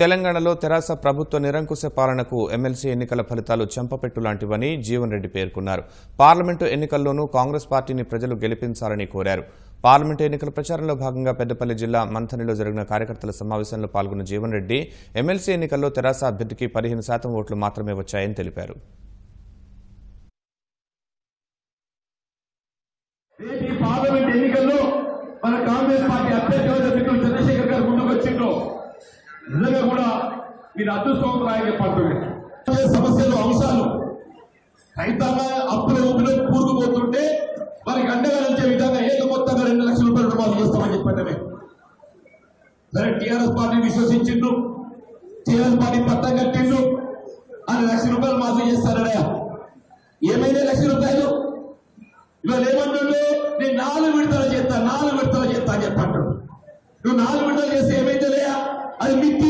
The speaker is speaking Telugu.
తెలంగాణలో తెరాస ప్రభుత్వ నిరంకుశ పాలనకు ఎమ్మెల్సీ ఎన్నికల ఫలితాలు చెంపపెట్టు లాంటివని జీవన్ రెడ్డి పేర్కొన్నారు. పార్లమెంటు ఎన్నికల్లోనూ కాంగ్రెస్ పార్టీని ప్రజలు గెలిపించాలని కోరారు. పార్లమెంటు ఎన్నికల ప్రచారంలో భాగంగా పెద్దపల్లి జిల్లా మంథనిలో జరిగిన కార్యకర్తల సమావేశంలో పాల్గొన్న జీవన్ రెడ్డి ఎమ్మెల్సీ ఎన్నికల్లో తెరాస అభ్యర్థికి 15% ఓట్లు మాత్రమే వచ్చాయని తెలిపారు. పార్లమెంట్ ఎన్నికల్లో మన కాంగ్రెస్ పార్టీ అభ్యర్థి మిత్రులు చంద్రశేఖర్ గారు ముందుకు వచ్చిండ్రు. నిజంగా కూడా మీరు అదృష్టవంతులు చెప్పాలి. సమస్యలు అంశాలు రైతాంగ అప్పుల ఊపిలో కూరుకుపోతుంటే వారికి అండగా నిలిచే విధంగా మొత్తంగా 2 లక్షల రూపాయలు రుణమాఫీ చేస్తామని చెప్పడమే. సరే, టీఆర్ఎస్ పార్టీ విశ్వసించిండ్రు, టీఆర్ఎస్ పార్టీ పట్టం కట్టిండ్రు, 2 లక్షల రూపాయలు మాఫీ చేస్తారనే. ఏమైనా 1 లక్షల రూపాయలు ఇవాళ ఏమంటాడు, నేను 4 విడతలు చేస్తా అని చెప్పంటాడు. నువ్వు 4 విడతలు చేస్తే ఏమైతే లేయా, అది మిత్తి